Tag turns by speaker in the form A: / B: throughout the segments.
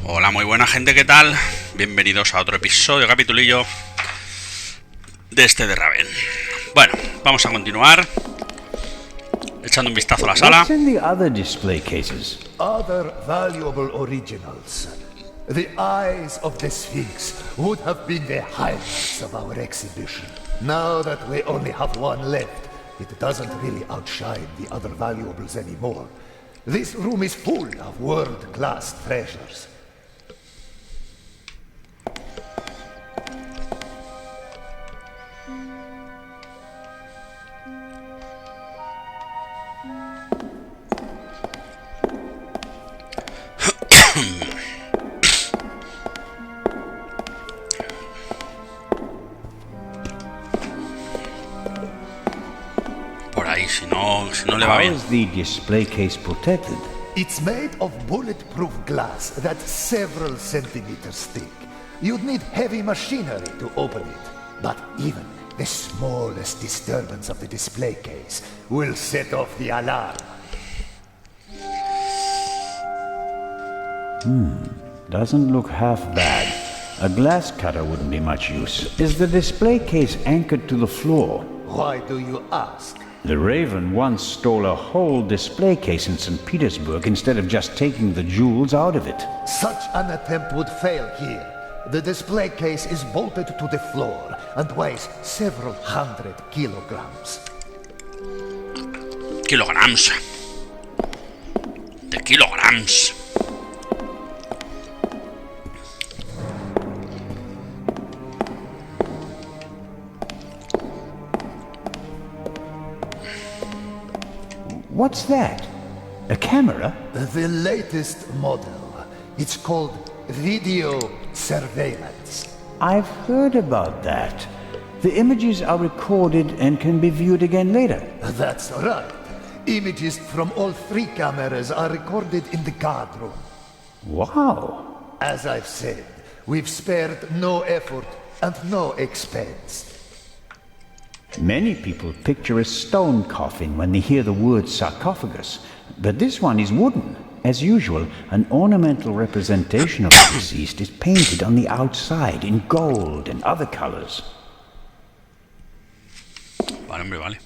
A: Hola, muy buena gente, ¿qué tal? Bienvenidos a otro episodio, capitulillo de este de Raven. Bueno, vamos a continuar echando un vistazo a la sala.
B: What's in the other display cases?
C: Other valuable originals. The eyes of the Sphinx would have been the highlights of our exhibition. Now that we only have one left, it doesn't really outshine the other valuables anymore. This room is full of world-class treasures.
A: Por ahí, si no le va
B: How
A: bien.
B: is the display case protected?
C: It's made of bulletproof glass that's several centimeters thick. You'd need heavy machinery to open it, but even the smallest disturbance of the display case will set off the alarm.
B: Doesn't look half bad. A glass cutter wouldn't be much use. Is the display case anchored to the floor?
C: Why do you ask?
B: The Raven once stole a whole display case in St. Petersburg instead of just taking the jewels out of it.
C: Such an attempt would fail here. The display case is bolted to the floor and weighs several hundred kilograms.
A: Kilograms. De kilograms.
B: What's that? A camera?
C: The latest model. It's called video surveillance.
B: I've heard about that. The images are recorded and can be viewed again later.
C: That's right. Images from all three cameras are recorded in the guard room.
B: Wow.
C: As I've said, we've spared no effort and no expense.
B: Many people picture a stone coffin when they hear the word sarcophagus, but this one is wooden. As usual, an ornamental representation of the deceased is painted on the outside in gold and other colors.
A: Vale, hombre, vale.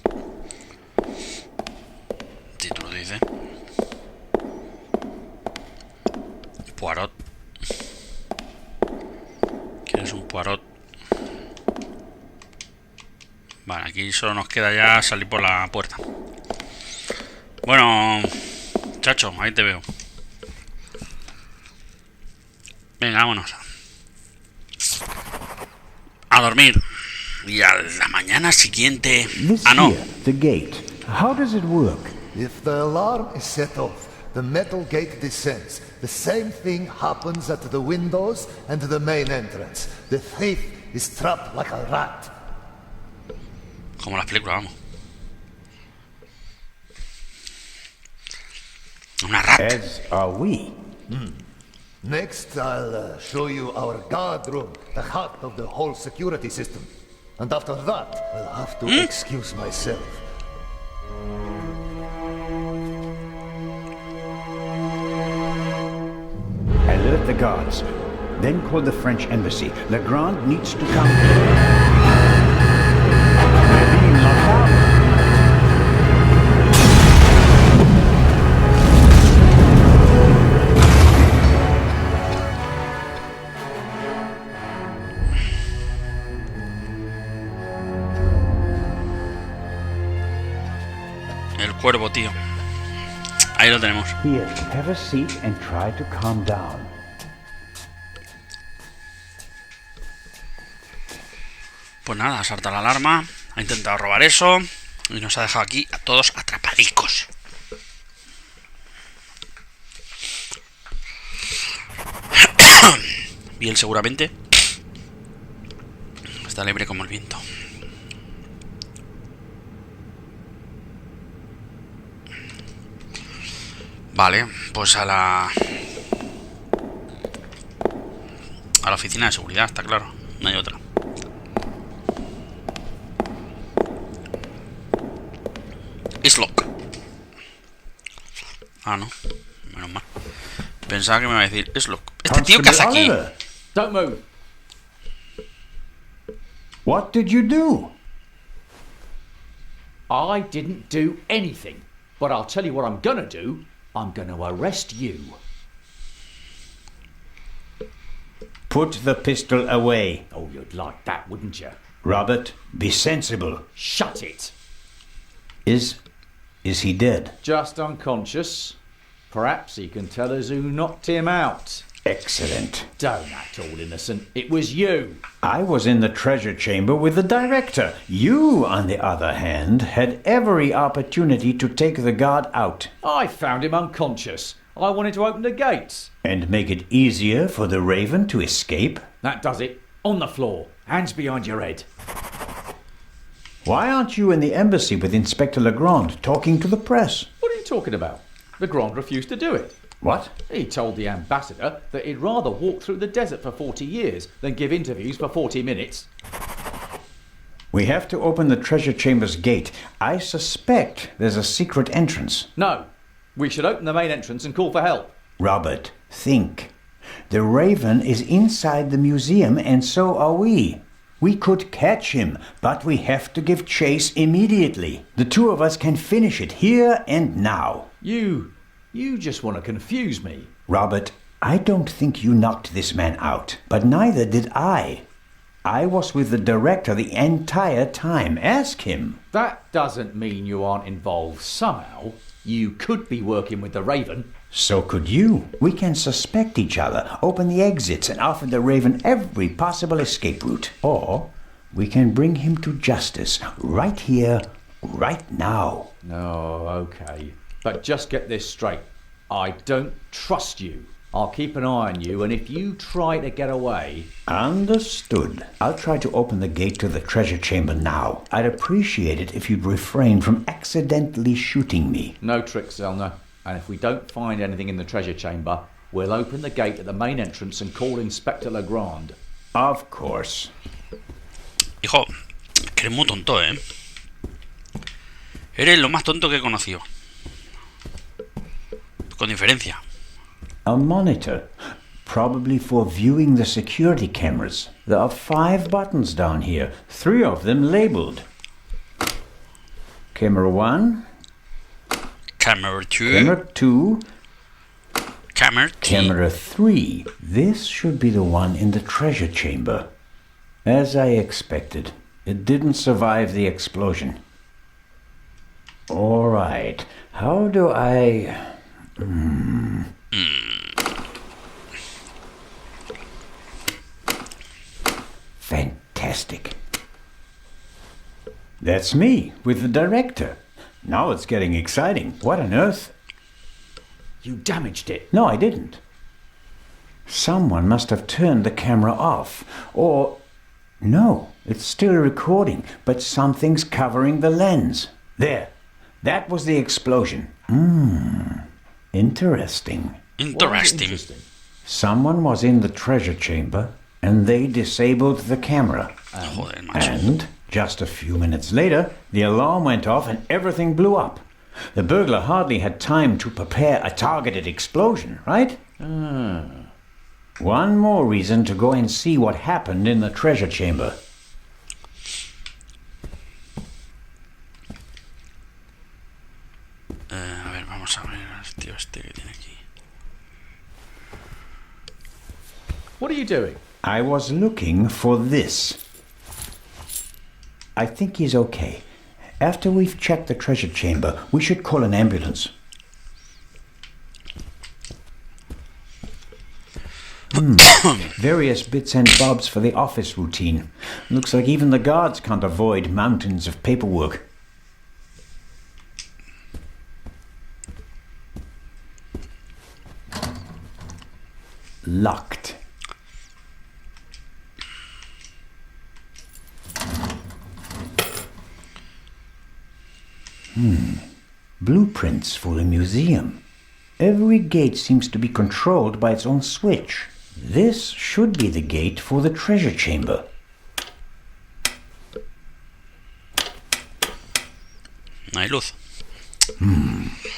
A: Si tú lo dices. Poirot. ¿Quieres un Poirot? Vale, aquí solo nos queda ya salir por la puerta. Bueno, chacho, ahí te veo. Venga, vámonos. A dormir. Y a la mañana siguiente...
B: This
A: Ah, no.
B: here, the gate. How does it work?
C: If the alarm is set off, the metal gate descends. The same thing happens at the windows and the main entrance. The thief is trapped like a rat.
A: Como las películas, vamos. Una rata.
B: As are we.
C: Next, I'll show you our guard room, the heart of the whole security system. And after that, I'll have to excuse myself.
B: Alert the guards. Then call the French embassy. Legrand needs to come. We're being locked out.
A: El cuervo, tío. Ahí lo tenemos.
B: Here, have a seat and try to calm down.
A: Pues nada, salta la alarma. Ha intentado robar eso. Y nos ha dejado aquí a todos atrapadicos. Bien, seguramente. Está libre como el viento. Vale, pues a la oficina de seguridad, está claro. No hay otra. Is lock. Ah, no. Menos mal. Pensaba que me iba a decir, es lo... Este tío que hace aquí.
B: Oliver,
D: Don't move.
B: what did you do?
D: I didn't do anything. But I'll tell you what I'm gonna do. I'm gonna arrest you.
B: Put the pistol away.
D: Oh, you'd like that, wouldn't you?
B: Robert, be sensible.
D: Shut it.
B: Is he dead?
D: Just unconscious. Perhaps he can tell us who knocked him out.
B: Excellent.
D: Don't act all innocent. It was you.
B: I was in the treasure chamber with the director. You, on the other hand, had every opportunity to take the guard out.
D: I found him unconscious. I wanted to open the gates.
B: And make it easier for the Raven to escape?
D: That does it. On the floor. Hands behind your head.
B: Why aren't you in the embassy with Inspector Legrand talking to the press?
D: What are you talking about? Legrand refused to do it.
B: What?
D: He told the ambassador that he'd rather walk through the desert for 40 years than give interviews for 40 minutes.
B: We have to open the treasure chamber's gate. I suspect there's a secret entrance.
D: No. We should open the main entrance and call for help.
B: Robert, think. The Raven is inside the museum and so are we. We could catch him, but we have to give chase immediately. The two of us can finish it here and now.
D: You just want to confuse me.
B: Robert, I don't think you knocked this man out, but neither did I. I was with the director the entire time. Ask him.
D: That doesn't mean you aren't involved somehow. You could be working with the Raven.
B: So could you. We can suspect each other, open the exits, and offer the Raven every possible escape route. Or we can bring him to justice right here, right now.
D: Oh, okay. But just get this straight. I don't trust you. I'll keep an eye on you, and if you try to get away...
B: Understood. I'll try to open the gate to the treasure chamber now. I'd appreciate it if you'd refrain from accidentally shooting me.
D: No tricks, Zelna. And if we don't find anything in the treasure chamber, we'll open the gate at the main entrance and call Inspector Legrand.
B: Of course.
A: Hijo, que eres muy tonto, ¿eh? Eres lo más tonto que he conocido. Con diferencia.
B: A monitor. Probably for viewing the security cameras. There are 5 buttons down here. 3 of them labeled. Camera 1.
A: Camera 2.
B: Camera 2.
A: Camera 3.
B: Camera 3. This should be the one in the treasure chamber. As I expected, it didn't survive the explosion. All right. How do I... Fantastic. That's me, with the director. Now it's getting exciting. What on earth?
D: You damaged it.
B: No, I didn't. Someone must have turned the camera off. Or... No, it's still recording, but something's covering the lens. There. That was the explosion. Interesting.
A: Interesting.
B: Someone was in the treasure chamber, and they disabled the camera.
A: Joder, macho.
B: And, just a few minutes later, the alarm went off and everything blew up. The burglar hardly had time to prepare a targeted explosion, right? One more reason to go and see what happened in the treasure chamber.
A: A ver, vamos a ver al tío este que tiene aquí.
D: What are you doing?
B: I was looking for this. I think he's okay. After we've checked the treasure chamber, we should call an ambulance. Various bits and bobs for the office routine. Looks like even the guards can't avoid mountains of paperwork. Locked. Blueprints for the museum. Every gate seems to be controlled by its own switch. This should be the gate for the treasure chamber.
A: No hay luz.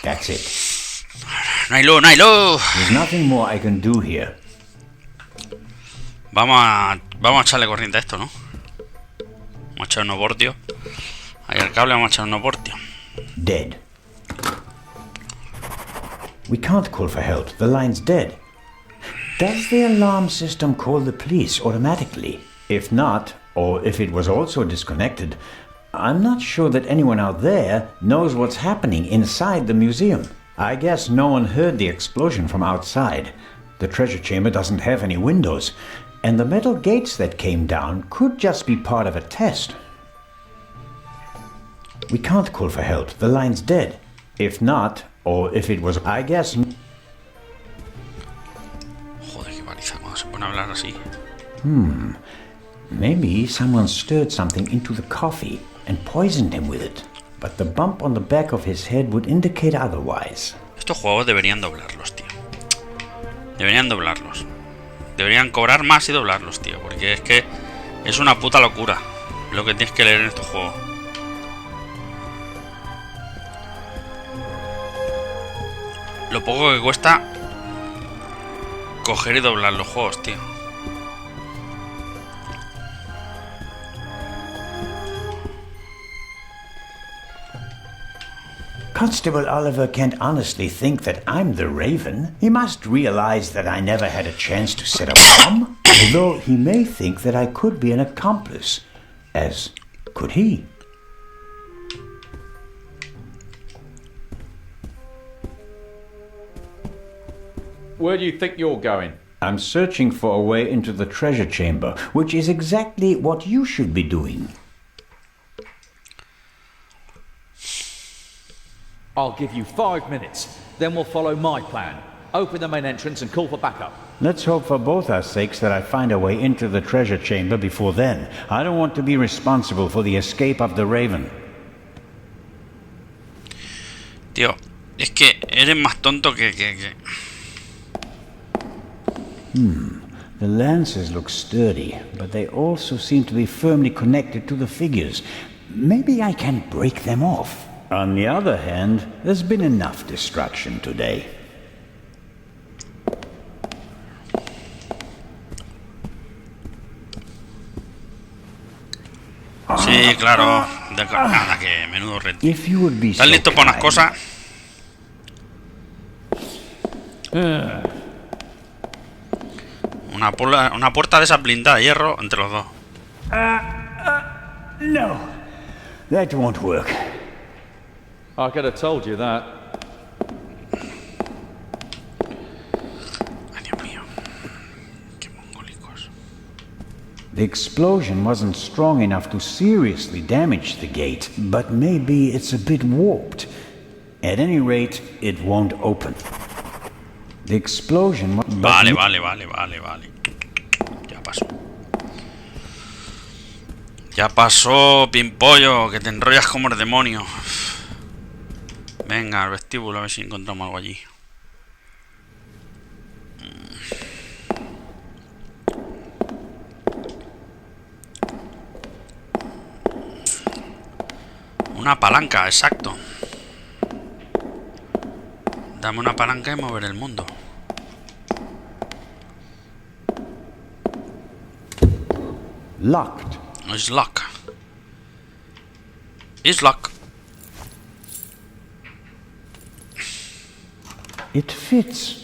B: That's it.
A: No hay luz, no hay luz.
B: There's nothing more I can do here.
A: Vamos a echarle corriente a esto, ¿no? Vamos a echar unos voltios. Ahí el cable, vamos a echar unos voltios.
B: Dead. We can't call for help. The line's dead. Does the alarm system call the police automatically? If not, or if it was also disconnected, I'm not sure that anyone out there knows what's happening inside the museum. I guess no one heard the explosion from outside. The treasure chamber doesn't have any windows, and the metal gates that came down could just be part of a test. We can't call for help. The line's dead. If not, or if it was, I guess...
A: Joder, qué paliza cuando se pone a hablar así.
B: Maybe someone stirred something into the coffee and poisoned him with it. But the bump on the back of his head would indicate otherwise.
A: Estos juegos deberían doblarlos, tío. Deberían doblarlos. Deberían cobrar más y doblarlos, tío. Porque es que es una puta locura lo que tienes que leer en estos juegos. Lo poco que cuesta coger y doblar los juegos, tío.
B: Constable Oliver can't honestly think that I'm the Raven. He must realize that I never had a chance to set a bomb. Although he may think that I could be an accomplice. As could he.
D: Where do you think you're going?
B: I'm searching for a way into the treasure chamber, which is exactly what you should be doing.
D: I'll give you 5 minutes. Then we'll follow my plan. Open the main entrance and call for backup.
B: Let's hope for both our sakes that I find a way into the treasure chamber before then. I don't want to be responsible for the escape of the Raven.
A: Tío, es que eres más tonto que...
B: The lances look sturdy, but they also seem to be firmly connected to the figures. Maybe I can break them off. On the other hand, there's been enough destruction today.
A: Sí, claro. Nada, que menudo reto.
B: If you would be
A: ¿Estás
B: so
A: listo para unas
B: kind.
A: cosas? Una puerta de esa blindada de hierro entre los dos.
B: No, that won't work.
D: I could have told you that.
A: Ay, Dios mío. Qué mongólicos.
B: The explosion wasn't strong enough to seriously damage the gate, but maybe it's a bit warped. At any rate, it won't open. The explosion...
A: Vale. Ya pasó. Ya pasó, pimpollo, que te enrollas como el demonio. Venga, al vestíbulo, a ver si encontramos algo allí. Una palanca, exacto. Dame una palanca y mover el mundo.
B: Locked.
A: It's lock. It's lock.
B: It fits.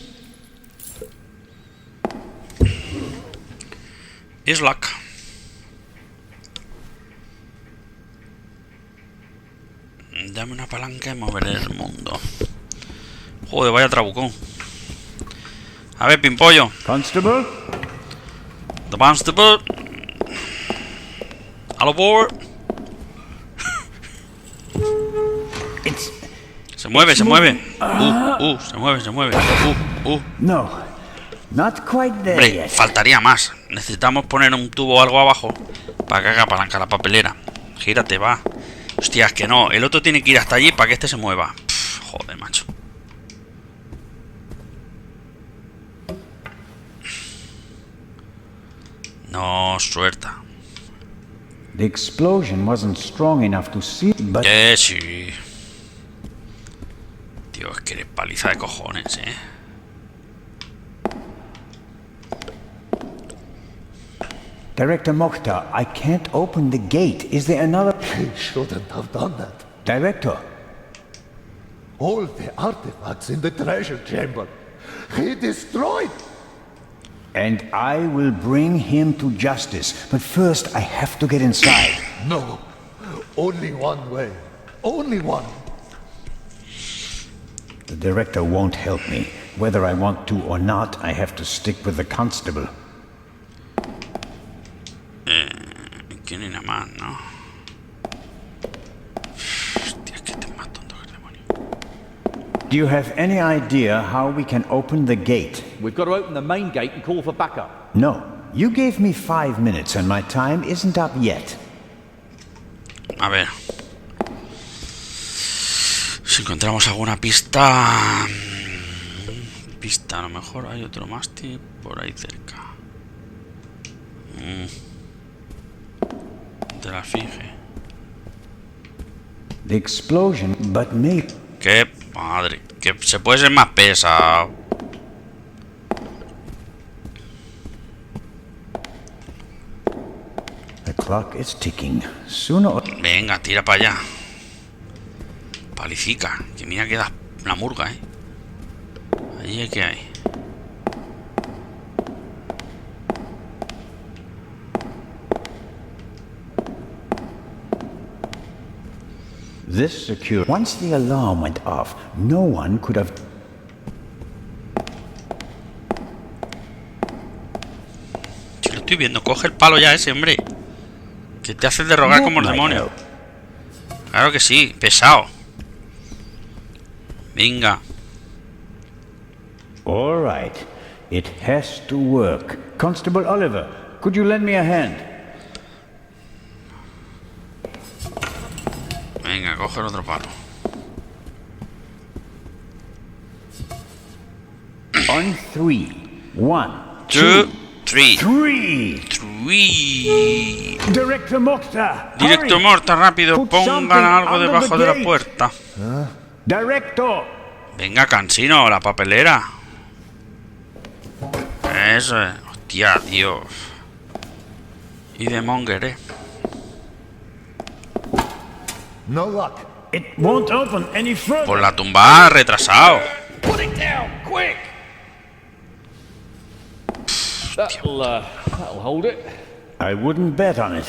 A: It's lock. Dame una palanca y moveré el mundo. Joder, vaya trabucón. A ver, pimpollo.
B: Constable?
A: The constable. All aboard.
B: It's...
A: Se mueve. Se mueve. Se mueve.
B: No, not quite there
A: Hombre,
B: yet.
A: faltaría más. Necesitamos poner un tubo o algo abajo para que haga palanca la papelera. Gírate, va. Hostia, es que no. El otro tiene que ir hasta allí para que este se mueva. Joder, macho. No, suelta.
B: The explosion wasn't strong enough to see, but...
A: Sí. Tío, es Qué paliza de cojones,
B: Director Mokhtar, I can't open the gate. Is there another...
C: He shouldn't have done that.
B: Director,
C: All the artifacts in the treasure chamber, he destroyed.
B: and I will bring him to justice. But first, I have to get inside.
C: No, only one way. Only one.
B: The director won't help me. Whether I want to or not, I have to stick with the constable.
A: Aquí no hay nada más, ¿no? Hostia, es que este es más tonto que el demonio.
B: Do you have any idea how we can open the gate?
D: We've got to open the main gate and call for backup.
B: No. You gave me 5 minutes and my time isn't up yet.
A: A ver. Si encontramos alguna pista... Pista, a lo mejor hay otro mástil por ahí cerca. De la Finge.
B: The explosion, but maybe...
A: ¡Qué madre! Que se puede ser más pesado.
B: The clock is ticking. Sooner or...
A: Venga, tira para allá. Palicica. Que mira que da la murga, Ahí es que hay.
B: This secure... Once the alarm went off, no one could have...
A: Si lo estoy viendo, coge el palo ya ese, hombre. Que te haces de rogar como el demonio. Claro que sí, pesado. Venga.
B: All right. It has to work. Constable Oliver, could you lend me a hand?
A: Venga, coge el otro palo.
B: On 3. 1,
A: 2,
B: 2,
A: 3.
B: 3.
A: 3.
B: Director Mokhtar.
A: Directo
B: hurry.
A: Morta, rápido.
B: Put
A: Pongan
B: something
A: algo
B: under
A: debajo
B: the
A: de la
B: gate.
A: puerta.
B: Director.
A: Venga, cansino, la papelera. Eso es. Hostia, tío. Y de Monger,
C: No luck.
B: It won't open any further.
A: Por la tumba, retrasado.
D: Put it down, quick! That'll hold it.
B: I wouldn't bet on it.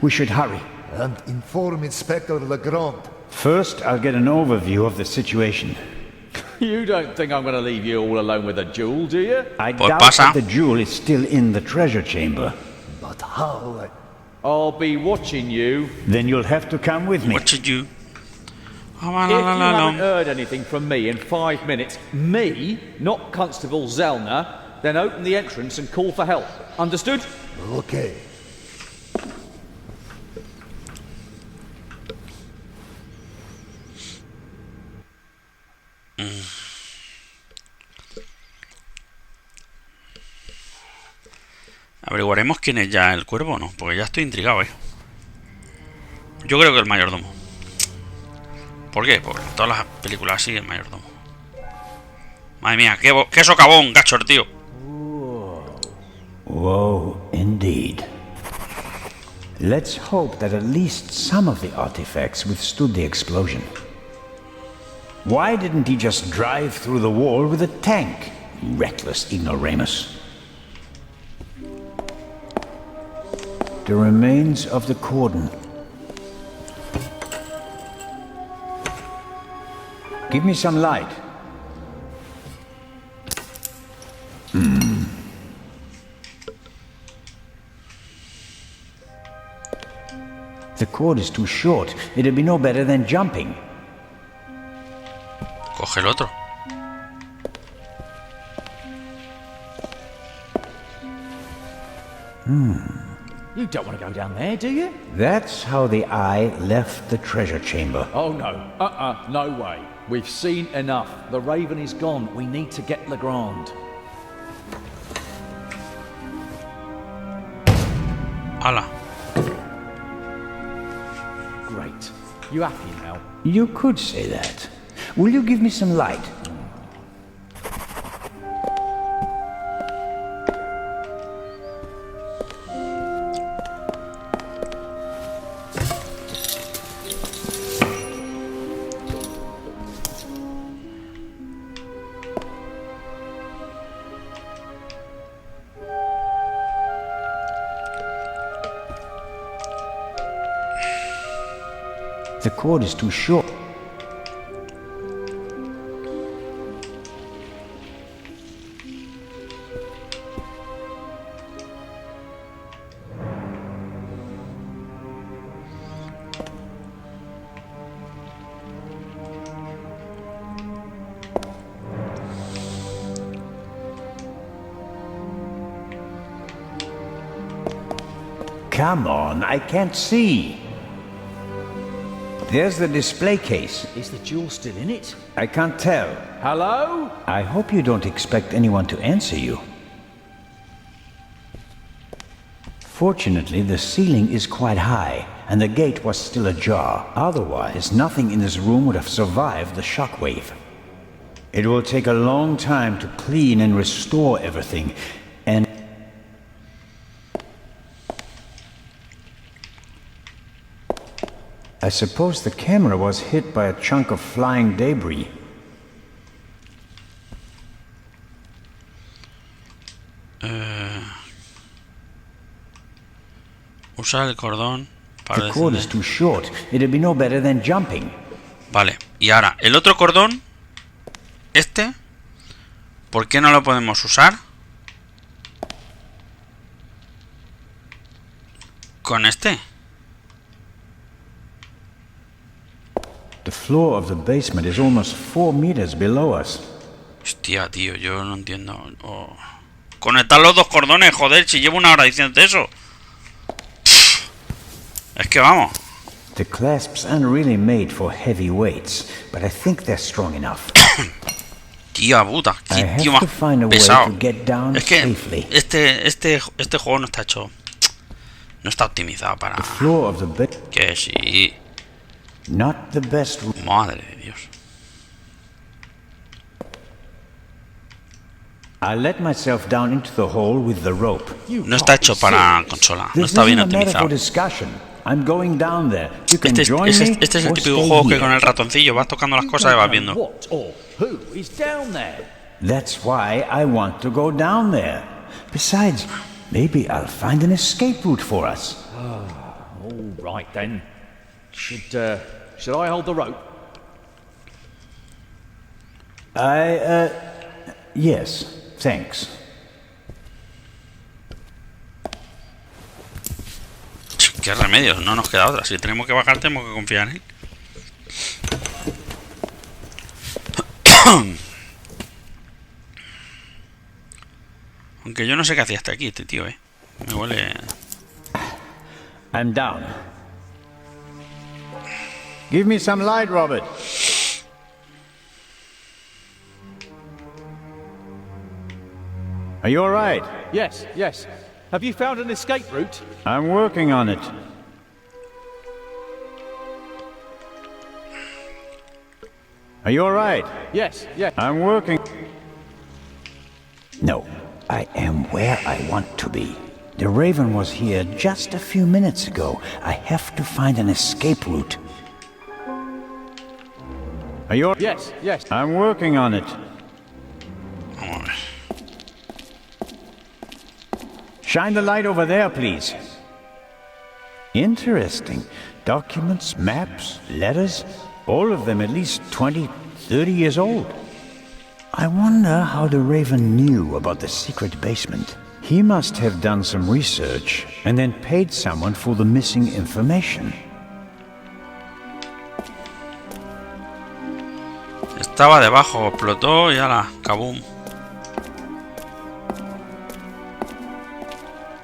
B: We should hurry.
C: And inform Inspector Legrand.
B: First, I'll get an overview of the situation.
D: You don't think I'm going to leave you all alone with a jewel, do you?
B: I
A: Pues
B: doubt
A: pasa.
B: that the jewel is still in the treasure chamber.
C: But how?
D: I'll be watching you.
B: Then you'll have to come with me.
A: What should you?
D: If you haven't heard anything from me in 5 minutes, me, not Constable Zellner, then open the entrance and call for help. Understood?
C: Okay.
A: Averiguaremos quién es ya el cuervo, ¿no? Porque ya estoy intrigado, Yo creo que el mayordomo. ¿Por qué? Porque en todas las películas sigue el mayordomo. Madre mía, qué socavón, gachor, tío.
B: Whoa, indeed. Let's hope that at least some of the artifacts withstood the explosion. Why didn't he just drive through the wall with a tank? Reckless ignoramus. The remains of the cordon. Give me some light. The cord is too short. It'd be no better than jumping.
A: Coge el otro.
D: You don't want to go down there, do you?
B: That's how the eye left the treasure chamber.
D: Oh, no. No way. We've seen enough. The Raven is gone. We need to get Legrand.
A: Hala.
D: Great. You happy now?
B: You could say that. Will you give me some light? The cord is too short. Come on, I can't see. There's the display case.
D: Is the jewel still in it?
B: I can't tell.
D: Hello?
B: I hope you don't expect anyone to answer you. Fortunately, the ceiling is quite high, and the gate was still ajar. Otherwise, nothing in this room would have survived the shockwave. It will take a long time to clean and restore everything, and I suppose the camera was hit by a chunk of flying debris.
A: Usar el cordón para
B: The cord is
A: descender.
B: too short. It'd be no better than jumping.
A: Vale, y ahora, el otro cordón, este, ¿por qué no lo podemos usar? Con este.
B: The floor of the basement is almost 4 meters below us.
A: Hostia, tío, yo no entiendo. Oh. Conectar los dos cordones, joder, si llevo una hora diciendo eso. Es que vamos.
B: The clasps aren't really made for heavy weights, but I think they're strong enough.
A: Tía puta,
B: I
A: qué
B: have
A: tío más
B: to find a way
A: pesado.
B: to get down
A: Es que
B: safely.
A: este juego no está hecho. No está optimizado para.
B: The floor of the bed,
A: Que sí.
B: not the best.
A: Madre de Dios.
B: I let myself down into the hole with the rope.
A: No está hecho para consola. No
B: This
A: está bien
B: isn't a matter for
A: optimizado.
B: discussion. I'm going down there. You can join
A: Este
B: me
A: es el
B: or
A: típico
B: stay
A: juego que
B: here.
A: con el ratoncillo vas tocando las
D: You
A: cosas y
D: don't
A: vas
D: know
A: viendo.
D: what or who is down there?
B: That's why I want to go down there. Besides, maybe I'll find an escape route for us.
D: All right then. Should I hold the rope?
B: Yes, thanks.
A: Qué remedio, no nos queda otra. Si tenemos que bajar, tenemos que confiar en él. Aunque yo no sé qué hacía hasta aquí este tío, Me huele.
B: I'm down. Give me some light, Robert. Are you all right?
D: Yes, yes. Have you found an escape route?
B: I'm working on it. Are you all right?
D: Yes, yes.
B: I'm working. No, I am where I want to be. The Raven was here just a few minutes ago. I have to find an escape route. Are you all...
D: Yes, yes.
B: I'm working on it.
A: Vamos a ver.
B: Shine the light over there, please. Interesting. Documents, maps, letters, all of them at least 20, 30 years old. I wonder how the Raven knew about the secret basement. He must have done some research and then paid someone for the missing information.
A: Estaba debajo, explotó y ala, kaboom.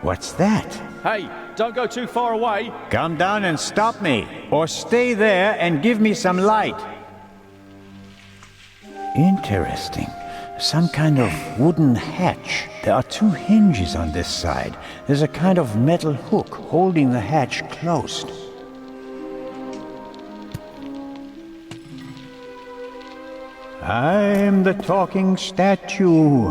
B: What's that?
D: Hey, don't go too far away.
B: Come down and stop me, or stay there and give me some light. Interesting. Some kind of wooden hatch. There are 2 hinges on this side. There's a kind of metal hook holding the hatch closed. I'm the talking statue.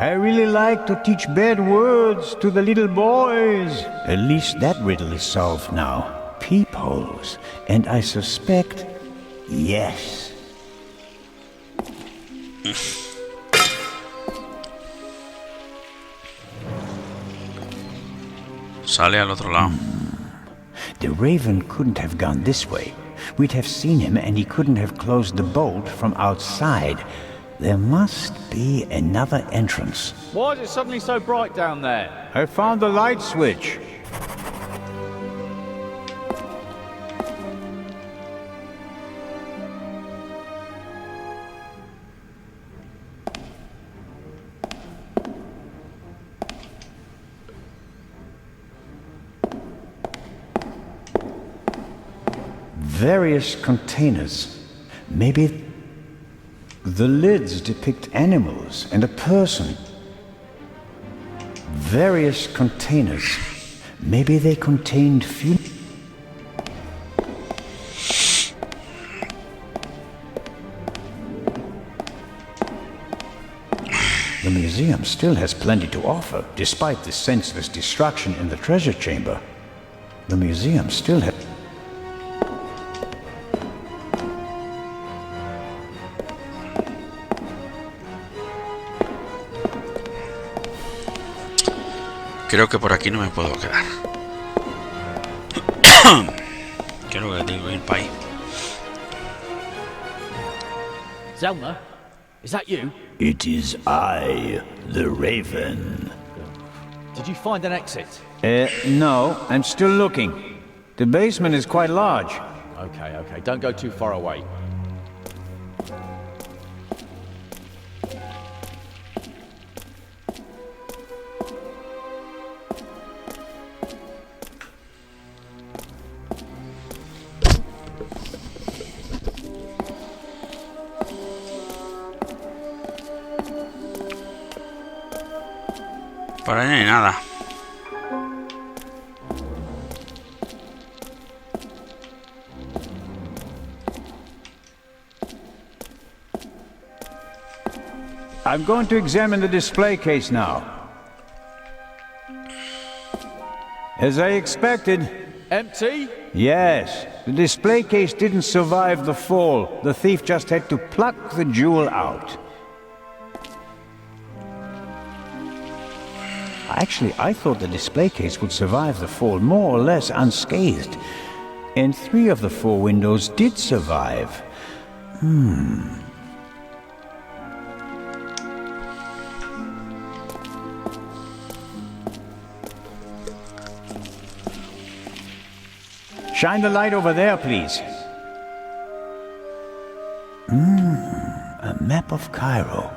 B: I really like to teach bad words to the little boys. At least that riddle is solved now. Peepholes. And I suspect, yes.
A: Sale al otro lado.
B: The Raven couldn't have gone this way. we'd have seen him and he couldn't have closed the bolt from outside. There must be another entrance.
D: Why is it suddenly so bright down there?
B: I found the light switch. Various containers. Maybe the lids depict animals and a person. Various containers. Maybe they contained few. The museum still has plenty to offer, despite the senseless destruction in the treasure chamber. The museum still has.
A: Creo que por aquí no me puedo quedar. Creo que tengo que ir para ahí.
D: Zelna, is that you?
B: It is I, the Raven.
D: Did you find an exit?
B: No, I'm still looking. The basement is quite large.
D: Okay, don't go too far away.
A: Por ahí no hay nada.
B: I'm going to examine the display case now. As I expected.
D: Empty?
B: Yes. The display case didn't survive the fall. The thief just had to pluck the jewel out. Actually, I thought the display case would survive the fall more or less unscathed. And 3 of the 4 windows did survive. Shine the light over there, please. A map of Cairo.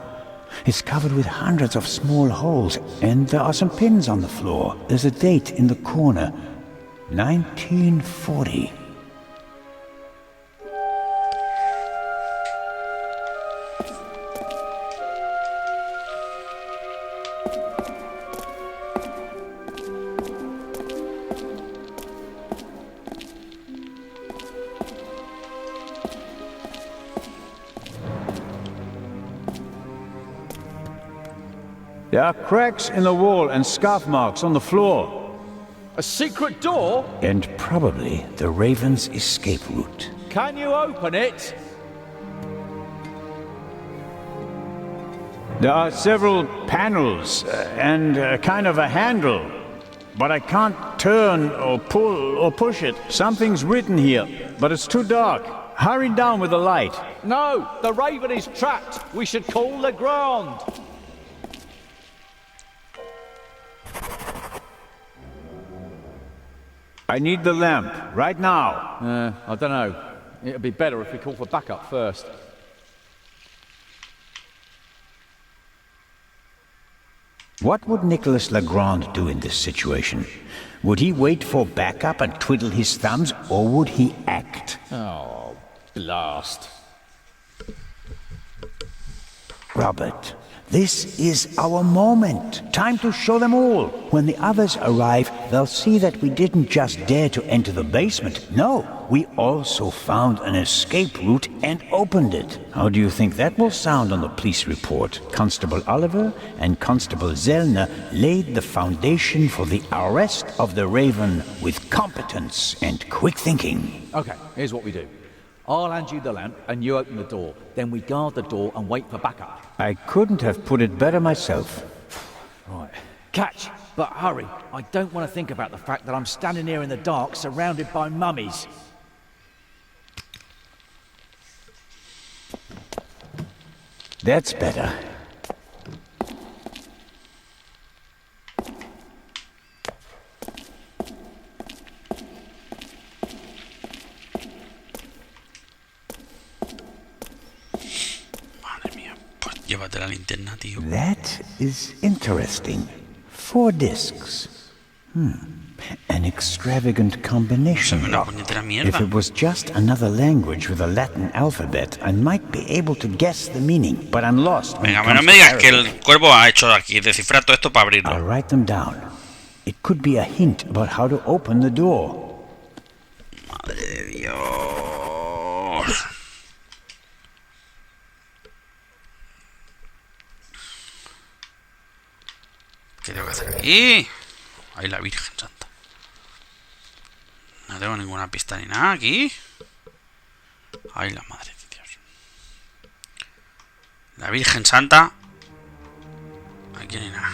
B: It's covered with hundreds of small holes, and there are some pins on the floor. There's a date in the corner. 1940. There are cracks in the wall and scuff marks on the floor.
D: A secret door?
B: And probably the Raven's escape route.
D: Can you open it?
B: There are several panels and kind of a handle. But I can't turn or pull or push it. Something's written here, but it's too dark. Hurry down with the light.
D: No, the Raven is trapped. We should call the ground.
B: I need the lamp, right now.
D: I don't know. It'd be better if we call for backup first.
B: What would Nicholas Legrand do in this situation? Would he wait for backup and twiddle his thumbs, or would he act?
D: Oh, blast.
B: Robert, this is our moment. Time to show them all. When the others arrive, they'll see that we didn't just dare to enter the basement. No, we also found an escape route and opened it. How do you think that will sound on the police report? Constable Oliver and Constable Zellner laid the foundation for the arrest of the Raven with competence and quick thinking.
D: Okay, here's what we do. I'll hand you the lamp and you open the door. Then we guard the door and wait for backup.
B: I couldn't have put it better myself.
D: Right. Catch, but hurry. I don't want to think about the fact that I'm standing here in the dark surrounded by mummies.
B: That's better.
A: Madre mía, pues llévate la linterna, tío.
B: That is interesting. 4 discs. An extravagant combination.
A: Una puñetera
B: If
A: mierda.
B: it was just another language with a Latin alphabet, I might be able to guess the meaning, but I'm lost. when
A: Venga,
B: it
A: no
B: comes
A: me
B: to
A: digas que
B: Arabic.
A: el cuervo ha hecho aquí descifrar todo esto para
B: I'll
A: abrirlo.
B: write them down. It could be a hint about how to open the door.
A: Madre de Dios. ¿Qué tengo que hacer aquí? Ahí la Virgen Santa. No tengo ninguna pista ni nada aquí. Ay, la madre de Dios. La Virgen Santa. Aquí no hay nada.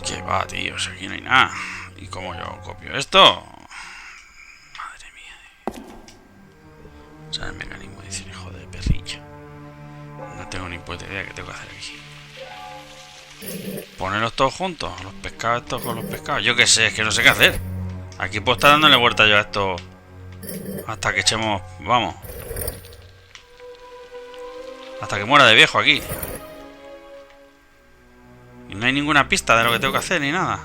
A: ¿Qué va, tío? Si aquí no hay nada. ¿Y cómo yo copio esto? Madre mía. O sea, el mecanismo dice hijo de perrilla. No tengo ni puta idea qué tengo que hacer aquí. Ponerlos todos juntos. Los pescados estos con los pescados. Yo qué sé, es que no sé qué hacer. Aquí puedo estar dándole vuelta yo a esto. Hasta que echemos... Vamos. Hasta que muera de viejo aquí. Y no hay ninguna pista de lo que tengo que hacer ni nada.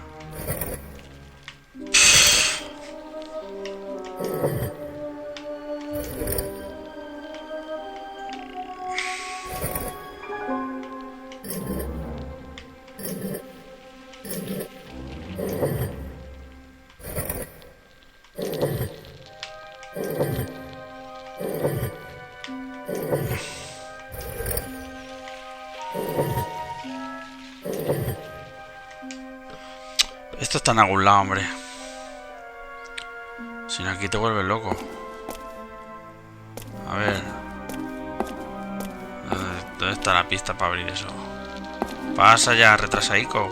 A: Esto está en algún lado, hombre. Si no, aquí te vuelves loco. A ver. ¿Dónde está la pista para abrir eso? Pasa ya, retrasaico.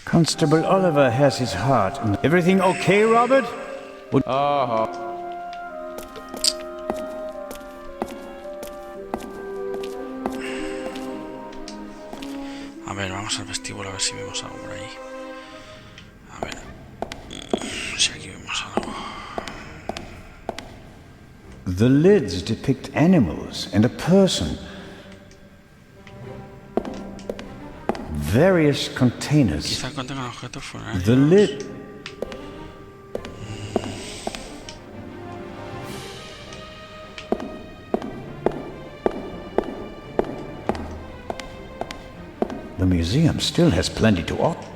B: Constable Oliver has his heart. Everything okay, Robert?
A: A ver, vamos al vestíbulo a ver si vemos algo por ahí. A ver. Si aquí vemos algo.
B: The lids depict animals and a person. Various containers.
A: Quizá contengan objetos funerarios.
B: The lid. The museum still has plenty to offer.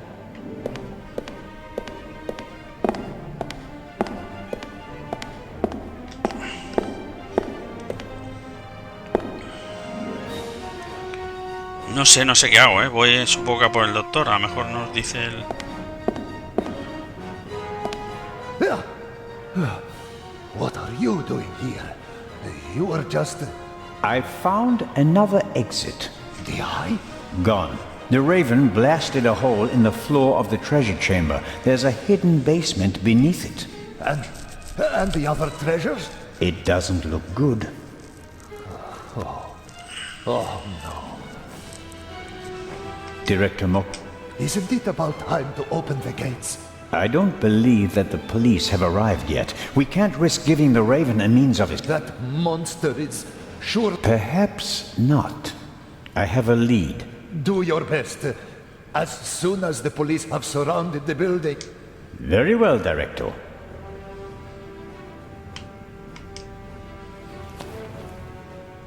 A: No sé qué hago, Voy, supongo que a por el doctor. A lo mejor nos dice el...
C: What are you doing here? You were just...
B: I found another exit.
C: The eye?
B: Gone. The Raven blasted a hole in the floor of the treasure chamber. There's a hidden basement beneath it.
C: And the other treasures?
B: It doesn't look good.
C: Oh no.
B: Director Mock,
C: Isn't it about time to open the gates?
B: I don't believe that the police have arrived yet. We can't risk giving the Raven a means of it.
C: That monster is sure...
B: Perhaps not. I have a lead.
C: Do your best. As soon as the police have surrounded the building...
B: Very well, Director.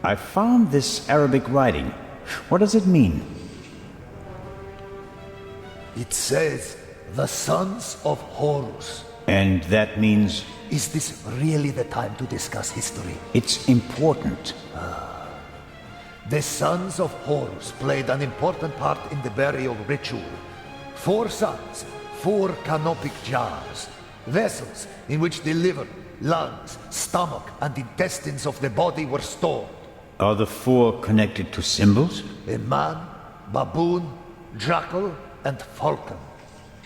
B: I found this Arabic writing. What does it mean?
C: It says, the sons of Horus.
B: And that means
C: Is this really the time to discuss history?
B: it's important.
C: The sons of Horus played an important part in the burial ritual. 4 sons, 4 canopic jars, vessels in which the liver, lungs, stomach, and intestines of the body were stored.
B: Are the 4 connected to symbols?
C: A man, baboon, jackal, and falcon.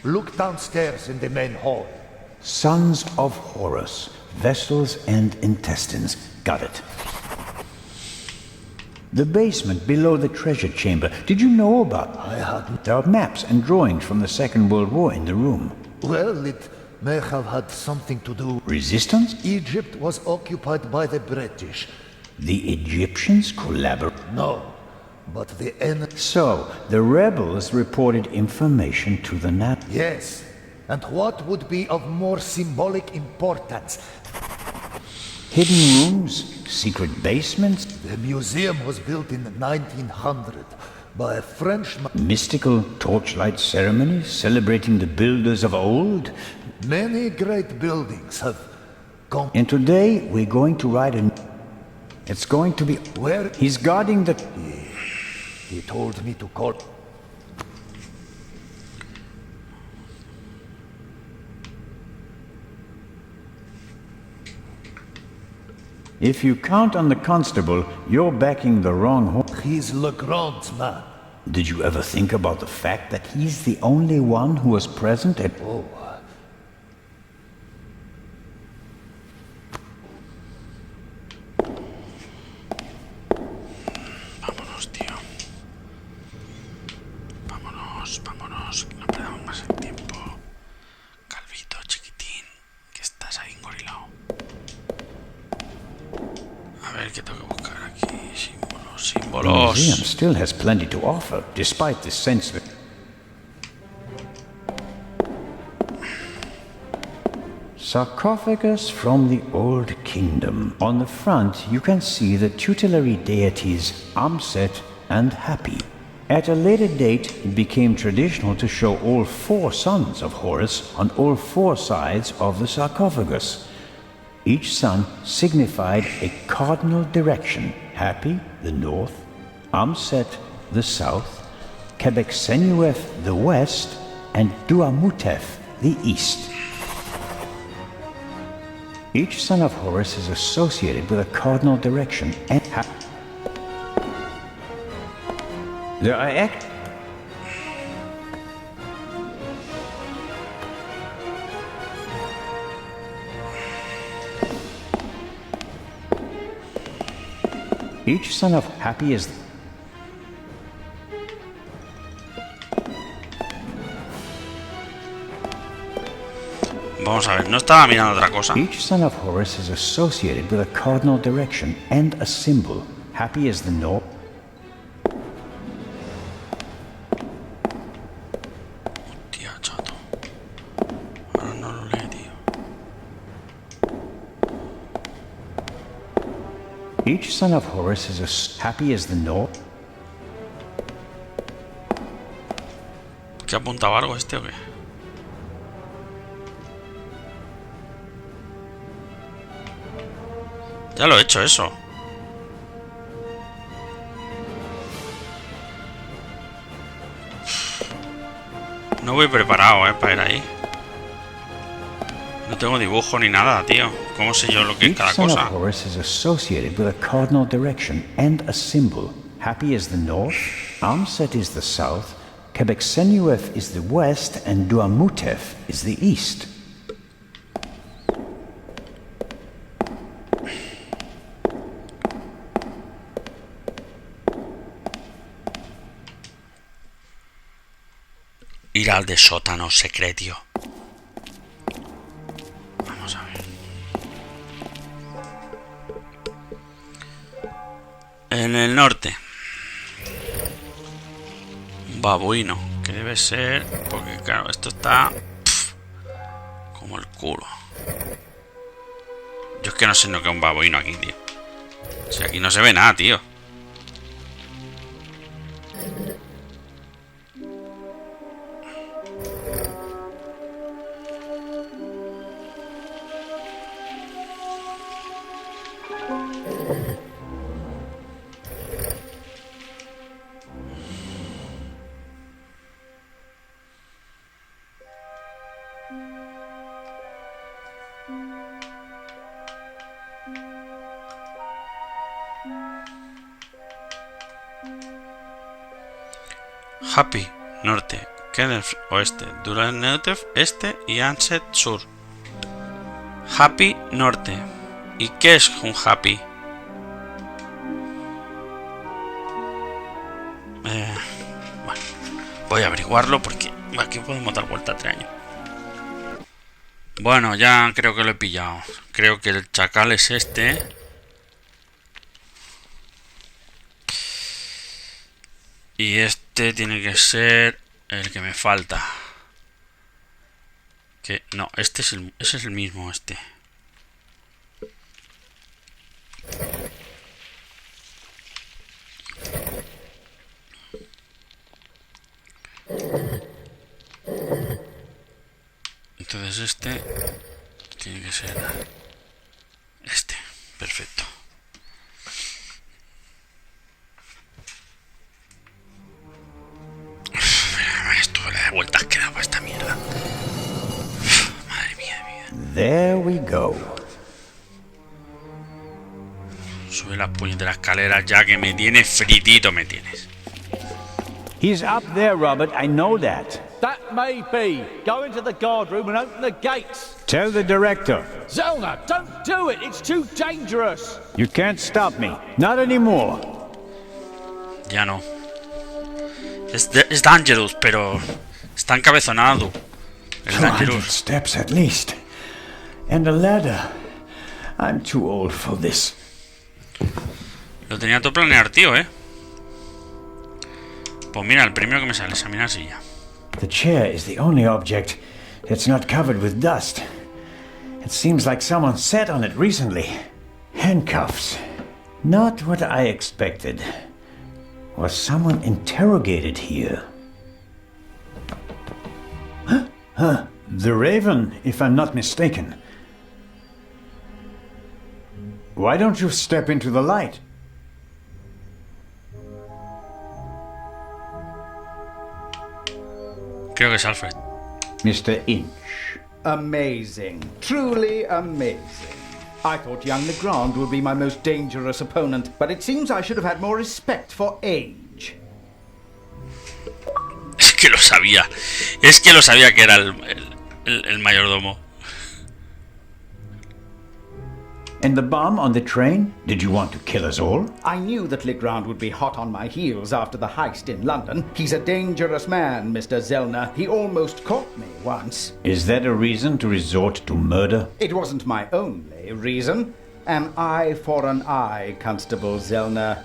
C: Look downstairs in the main hall.
B: Sons of Horus, vessels and intestines. Got it. The basement below the treasure chamber. Did you know about?
C: I hadn't.
B: There are maps and drawings from the Second World War in the room.
C: Well, it may have had something to do.
B: Resistance?
C: Egypt was occupied by the British.
B: The Egyptians collaborate.
C: No, but the enemy.
B: So, the rebels reported information to the Nat.
C: Yes, and what would be of more symbolic importance?
B: Hidden rooms? Secret basements?
C: The museum was built in 1900 by a Frenchman.
B: Mystical torchlight ceremonies celebrating the builders of old?
C: Many great buildings have come.
B: And today we're going to ride a... It's going to be...
C: Where?
B: He's guarding the...
C: He told me to call.
B: If you count on the constable, you're backing the wrong horse.
C: He's Legrand's man.
B: Did you ever think about the fact that he's the only one who was present at...
C: Oh,
A: Vámonos, tío. Vámonos. No perdamos más el tiempo. Calvito, chiquitín, que estás ahí engorilado. A ver, ¿qué tengo que buscar aquí? Símbolos.
B: The museum still has plenty to offer, despite the sense of... Sarcophagus from the Old Kingdom. On the front, you can see the tutelary deities Amset and Happy. At a later date, it became traditional to show all 4 sons of Horus on all 4 sides of the sarcophagus. Each sun signified a cardinal direction. Happy, the north, Amset, the south, Quebecsenuef, the west, and Duamutef, the east. Each son of Horus is associated with a cardinal direction and there are each son of Happy is
A: Vamos a ver, no estaba mirando otra cosa.
B: Each son of Horus is associated with a cardinal direction and a symbol. Happy is the north.
A: Hostia, chato. Ahora no lo lee, tío.
B: Each son of Horus is happy as the north.
A: ¿Qué apuntaba algo este o qué? Ya lo he hecho eso. No voy preparado, para ir ahí. No tengo dibujo ni nada, tío. ¿Cómo sé yo lo que es cada
B: Each son
A: cosa?
B: of Horus is associated with a cardinal direction and a symbol. Happy is the north, Amset is the south, Quebecsenuef is the west, and Duamutef is the east.
A: Ir al de sótano secretio. Vamos a ver. En el norte. Un babuino. Que debe ser... Porque claro, esto está... como el culo. Yo es que no sé lo que es un babuino aquí, tío. O sea, aquí no se ve nada, tío. Happy, norte. Kenneth, oeste. Duranev, este. Y Anset, sur. Happy, norte. ¿Y qué es un Happy? Bueno, voy a averiguarlo porque aquí podemos dar vuelta a 3 años. Bueno, ya creo que lo he pillado. Creo que el chacal es este. Y este tiene que ser el que me falta. Que no, ese es el mismo, este. Entonces este tiene que ser este. Perfecto. Esto de vueltas que da para esta mierda. Madre mía.
B: There we go.
A: Sube las puñeteras escaleras ya que me tienes fritito, me tienes.
B: He's up there, Robert. I know that.
D: That may be. Go into the guard room and open the gates.
B: Tell the director.
D: Zellner, don't do it. It's too dangerous.
B: You can't stop me. Not anymore.
A: Ya no. Es dangerous, pero está encabezonado. El
B: 200
A: dangerous.
B: steps at least. And a ladder. I'm too old for this.
A: Lo tenía todo planeado, tío, Pues mira, el primero que me sale, examinar silla.
B: The chair is the only object that's not covered with dust. It seems like someone sat on it recently. Handcuffs. Not what I expected. Was someone interrogated here? Huh? The Raven, if I'm not mistaken. Why don't you step into the light?
A: Creo que es Alfred.
B: Mr. Inch.
E: Amazing. Truly amazing. I thought young Legrand would be my most dangerous opponent, but it seems I should have had more respect for age.
A: Es que lo sabía. Es que lo sabía que era el mayordomo.
B: And the bomb on the train? Did you want to kill us all?
E: I knew that Legrand would be hot on my heels after the heist in London. He's a dangerous man, Mr. Zellner. He almost caught me once.
B: Is that a reason to resort to murder?
E: It wasn't my only reason. An eye for an eye, Constable Zellner.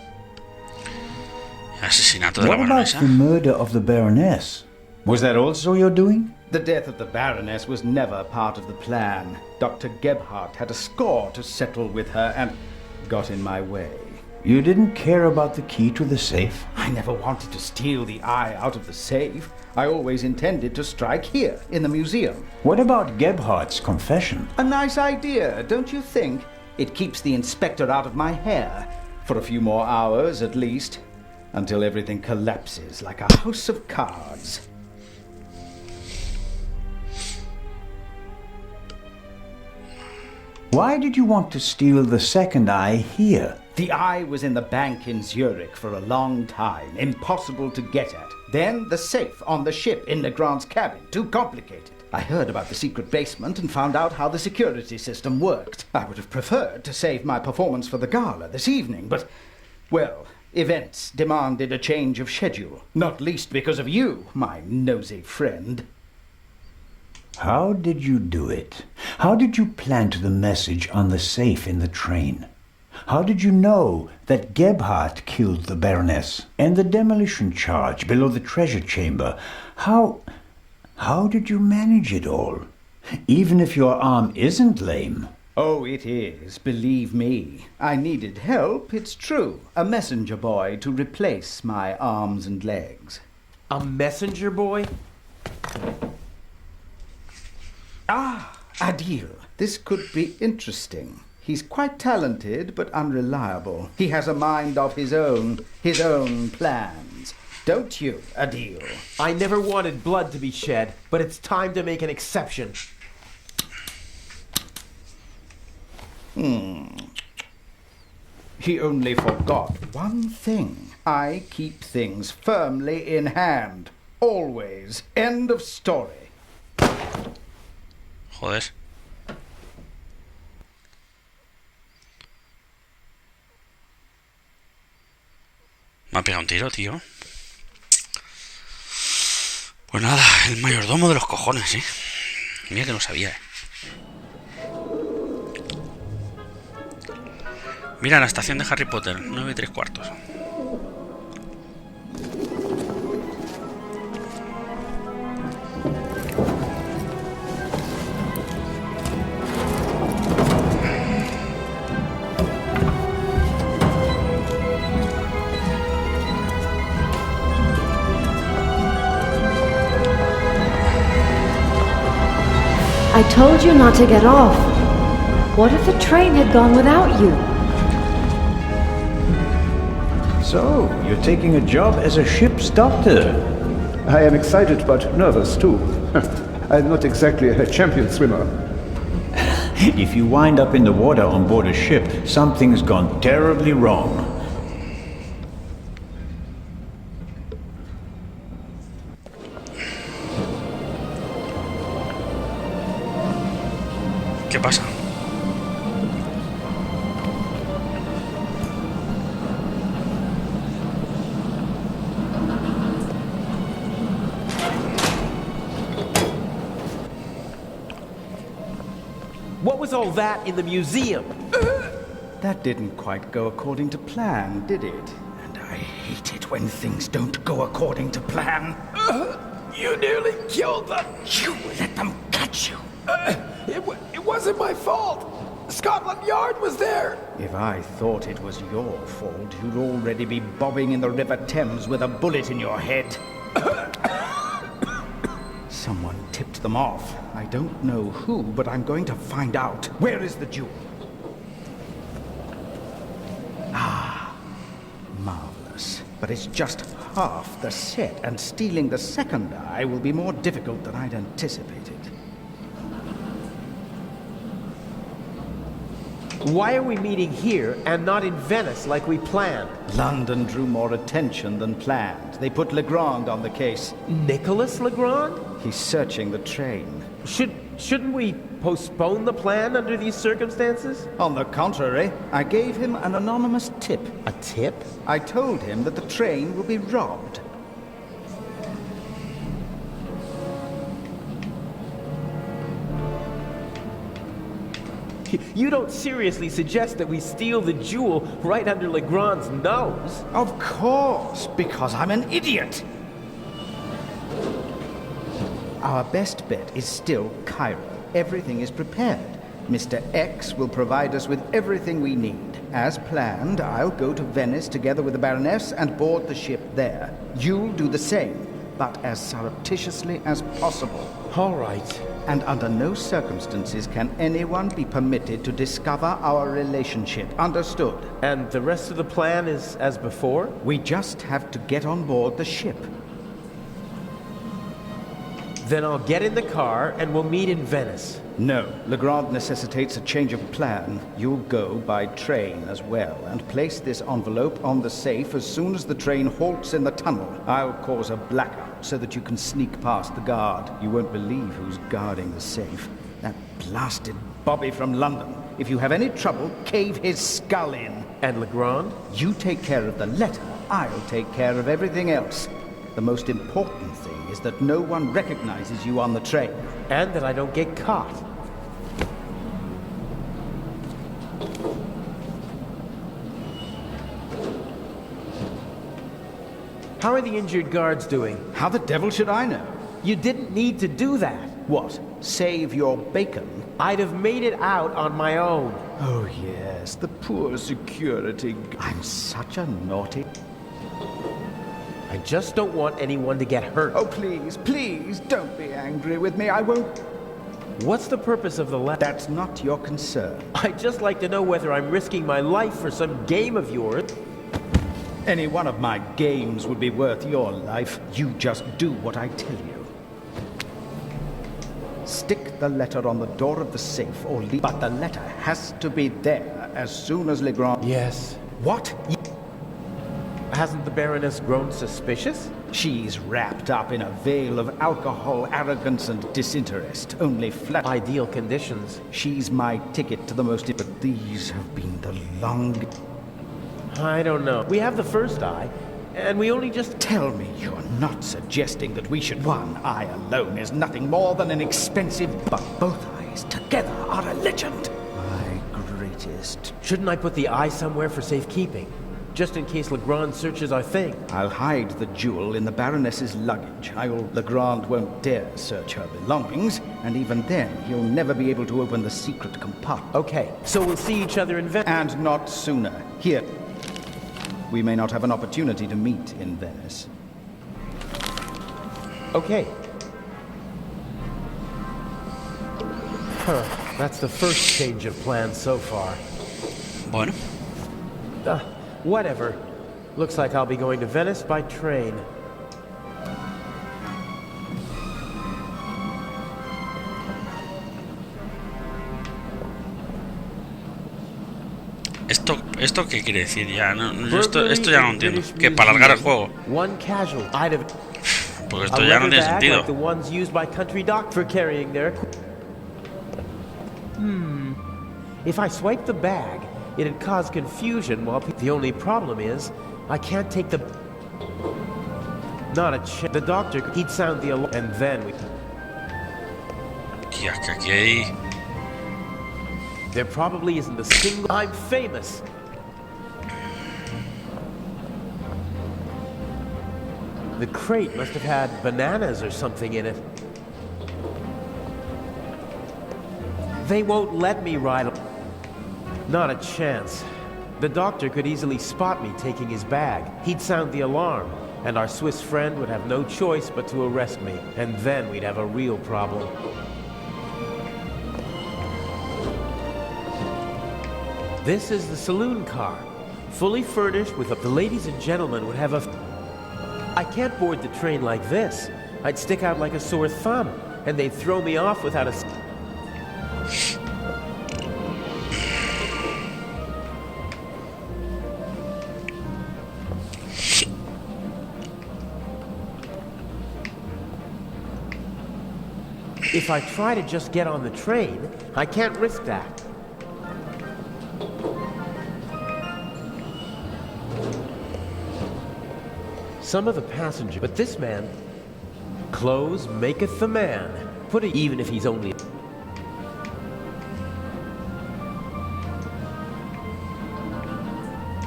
A: Asesinato de la
B: What about
A: baronesa.
B: the murder of the Baroness? Was that also your doing?
E: The death of the Baroness was never part of the plan. Dr. Gebhardt had a score to settle with her and got in my way.
B: You didn't care about the key to the safe?
E: I never wanted to steal the eye out of the safe. I always intended to strike here, in the museum.
B: What about Gebhardt's confession?
E: A nice idea, don't you think? It keeps the inspector out of my hair. For a few more hours, at least. Until everything collapses like a house of cards.
B: Why did you want to steal the second eye here?
E: The eye was in the bank in Zurich for a long time, impossible to get at. Then the safe on the ship in Legrand's cabin, too complicated. I heard about the secret basement and found out how the security system worked. I would have preferred to save my performance for the gala this evening, but, well, events demanded a change of schedule, not least because of you, my nosy friend.
B: How did you do it? How did you plant the message on the safe in the train? How did you know that Gebhardt killed the Baroness? And the demolition charge below the treasure chamber? How did you manage it all? Even if your arm isn't lame.
E: Oh, it is, believe me. I needed help, it's true. A messenger boy to replace my arms and legs.
F: A messenger boy?
E: Ah, Adil. This could be interesting. He's quite talented, but unreliable. He has a mind of his own plans. Don't you, Adil?
F: I never wanted blood to be shed, but it's time to make an exception.
E: He only forgot one thing. I keep things firmly in hand. Always. End of story.
A: Joder. Me ha pegado un tiro, tío. Pues nada, el mayordomo de los cojones, Mira que no sabía, Mira, la estación de Harry Potter, 9 3/4.
G: I told you not to get off. What if the train had gone without you?
B: So, you're taking a job as a ship's doctor.
H: I am excited but nervous too. I'm not exactly a champion swimmer.
B: If you wind up in the water on board a ship, something's gone terribly wrong.
A: ¿Qué pasa?
F: What was all that in the museum?
E: That didn't quite go according to plan, did it? And I hate it when things don't go according to plan.
F: You nearly killed them.
E: You let them catch you.
F: It wasn't my fault. Scotland Yard was there.
E: If I thought it was your fault, you'd already be bobbing in the River Thames with a bullet in your head. Someone tipped them off. I don't know who, but I'm going to find out. Where is the jewel? Ah, marvelous. But it's just half the set, and stealing the second eye will be more difficult than I'd anticipated.
F: Why are we meeting here and not in Venice like we planned?
E: London drew more attention than planned. They put Legrand on the case.
F: Nicholas Legrand?
E: He's searching the train.
F: Shouldn't we postpone the plan under these circumstances?
E: On the contrary, I gave him an anonymous tip.
F: A tip?
E: I told him that the train will be robbed.
F: You don't seriously suggest that we steal the jewel right under Legrand's nose?
E: Of course, because I'm an idiot. Our best bet is still Cairo. Everything is prepared. Mr. X will provide us with everything we need. As planned, I'll go to Venice together with the Baroness and board the ship there. You'll do the same, but as surreptitiously as possible.
F: All right.
E: And under no circumstances can anyone be permitted to discover our relationship. Understood?
F: And the rest of the plan is as before?
E: We just have to get on board the ship.
F: Then I'll get in the car and we'll meet in Venice.
E: No, Legrand necessitates a change of plan. You'll go by train as well, and place this envelope on the safe as soon as the train halts in the tunnel. I'll cause a blackout so that you can sneak past the guard. You won't believe who's guarding the safe. That blasted Bobby from London. If you have any trouble, cave his skull in.
F: And Legrand?
E: You take care of the letter. I'll take care of everything else. The most important thing is that no one recognizes you on the train.
F: And that I don't get caught. How are the injured guards doing?
E: How the devil should I know?
F: You didn't need to do that.
E: What? Save your bacon?
F: I'd have made it out on my own.
E: Oh yes, the poor security. I'm such a naughty...
F: I just don't want anyone to get hurt.
E: Oh, please, please, don't be angry with me. I won't...
F: What's the purpose of the letter?
E: That's not your concern.
F: I'd just like to know whether I'm risking my life for some game of yours.
E: Any one of my games would be worth your life. You just do what I tell you. Stick the letter on the door of the safe or leave... But the letter has to be there as soon as Legrand...
F: Yes,
E: What?
F: Hasn't the Baroness grown suspicious?
E: She's wrapped up in a veil of alcohol, arrogance, and disinterest. Only flat.
F: Ideal conditions.
E: She's my ticket to the most. But these have been the long.
F: I don't know. We have the first eye, and we only just...
E: Tell me you're not suggesting that we should. One eye alone is nothing more than an expensive. But both eyes together are a legend. My greatest.
F: Shouldn't I put the eye somewhere for safekeeping? Just in case Legrand searches our thing.
E: I'll hide the jewel in the Baroness's luggage. Legrand won't dare search her belongings, and even then, he'll never be able to open the secret compartment.
F: Okay, so we'll see each other in Venice.
E: And not sooner. Here. We may not have an opportunity to meet in Venice.
F: Okay. Huh, that's the first change of plans so far.
A: Bueno.
F: Whatever. Looks like I'll be going to Venice by train.
A: ¿Esto qué quiere decir ya? Esto ya no entiendo. ¿Que para alargar el juego?
F: One casual item.
A: Porque esto ya no tiene sentido.
F: Like the ones used by country doc for carrying their. If I swipe the bag, it'd cause confusion while the only problem is I can't take the. Not a chance. The doctor, he'd sound the alarm, and then we.
A: Tía, que aquí hay.
F: There probably isn't a single. I'm famous. The crate must have had bananas or something in it. They won't let me ride. Not a chance. The doctor could easily spot me taking his bag. He'd sound the alarm, and our Swiss friend would have no choice but to arrest me. And then we'd have a real problem. This is the saloon car, fully furnished with the ladies and gentlemen would have a... I can't board the train like this. I'd stick out like a sore thumb, and they'd throw me off without a... If I try to just get on the train, I can't risk that. Some of the passengers, but this man, clothes maketh the man. Put it even if he's only.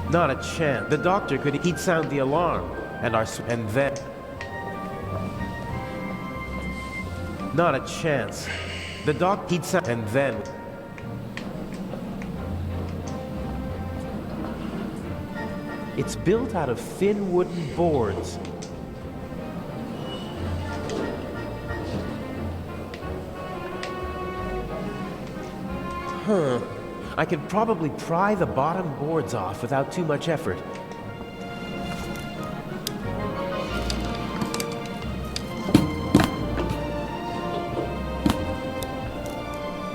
F: Not a chance. The doctor could, he'd sound the alarm, and then. Not a chance. The doc, he'd sound, and then. It's built out of thin wooden boards. I could probably pry the bottom boards off without too much effort.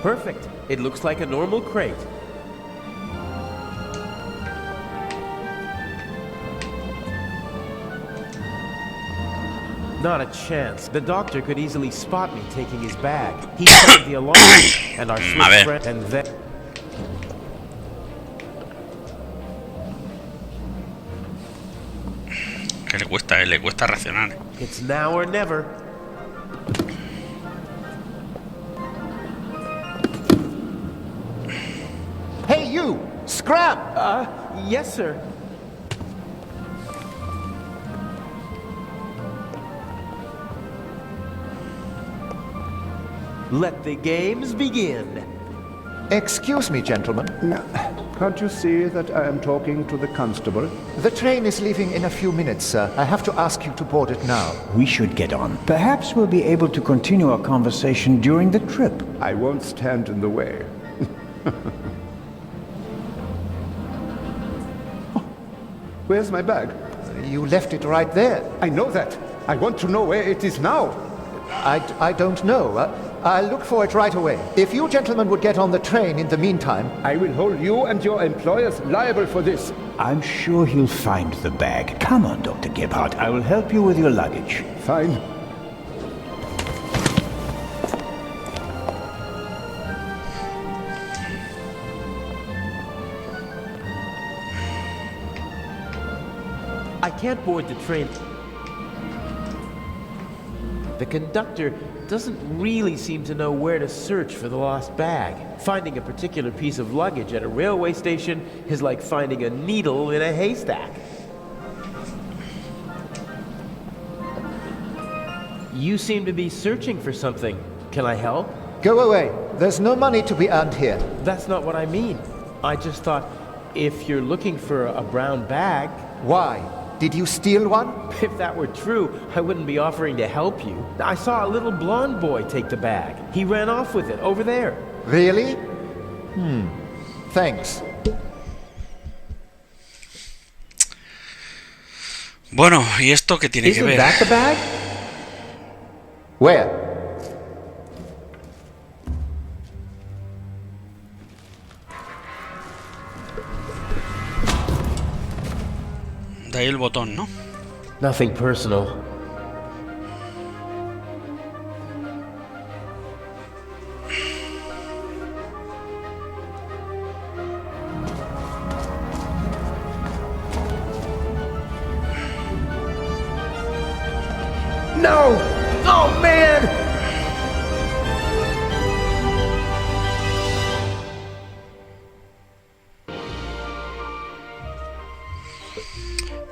F: Perfect. It looks like a normal crate. Not a chance. The doctor could easily spot me taking his bag. He sounded the alarm, and our Swiss friend, and then.
A: Que le cuesta reaccionar.
F: It's now or never.
C: Hey, you! Scram!
F: Yes, sir. Let the games begin.
C: Excuse me, gentlemen.
H: Can't you see that I am talking to the constable?
C: The train is leaving in a few minutes, sir. I have to ask you to board it now.
B: We should get on. Perhaps we'll be able to continue our conversation during the trip.
H: I won't stand in the way. Where's my bag?
C: You left it right there.
H: I know that. I want to know where it is now.
C: I don't know. I'll look for it right away. If you gentlemen would get on the train in the meantime...
H: I will hold you and your employers liable for this.
B: I'm sure he'll find the bag. Come on, Dr. Gebhardt. I will help you with your luggage.
H: Fine.
F: I can't board the train. The conductor doesn't really seem to know where to search for the lost bag. Finding a particular piece of luggage at a railway station is like finding a needle in a haystack. You seem to be searching for something. Can I help?
C: Go away. There's no money to be earned here.
F: That's not what I mean. I just thought, if you're looking for a brown bag...
C: Why? Did you steal one?
F: If that were true, I wouldn't be offering to help you. I saw a little blonde boy take the bag. He ran off with it, over there.
C: Really? Thanks.
A: Bueno, ¿y esto qué tiene que ver?
C: Isn't that the bag? Where?
A: De ahí el botón, ¿no?
F: Nothing personal.
C: No! Oh, man!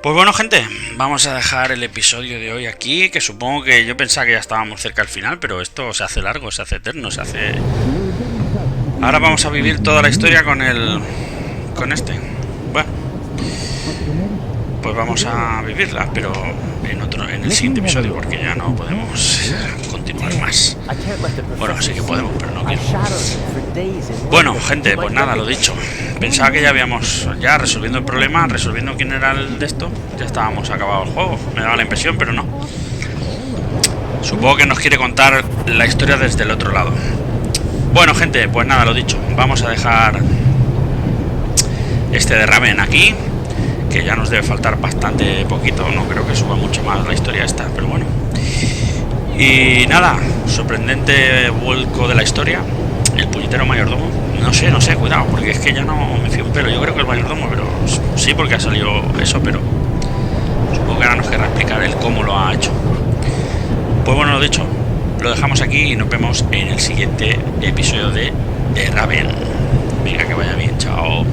A: Pues bueno, gente, vamos a dejar el episodio de hoy aquí, que supongo que yo pensaba que ya estábamos cerca al final, pero esto se hace largo, se hace eterno, se hace... Ahora vamos a vivir toda la historia con este. Bueno, pues vamos a vivirla, pero en el siguiente episodio, porque ya no podemos continuar más. Bueno, sí que podemos, pero no quiero. Bueno, gente, pues nada, lo dicho. Pensaba que ya habíamos, resolviendo el problema, resolviendo quién era el de esto, ya estábamos acabado el juego. Me daba la impresión, pero no. Supongo que nos quiere contar la historia desde el otro lado. Bueno, gente, pues nada, lo dicho. Vamos a dejar este de Raven aquí, que ya nos debe faltar bastante poquito. No creo que suba mucho más la historia esta, pero bueno. Y nada, sorprendente vuelco de la historia. El puñetero mayordomo. No sé, cuidado, porque es que ya no me fío un pelo. Yo creo que el mayordomo, pero sí, porque ha salido eso, pero supongo que ahora nos querrá explicar el cómo lo ha hecho. Pues bueno, lo dicho, lo dejamos aquí y nos vemos en el siguiente episodio de Raven. Venga, que vaya bien, chao.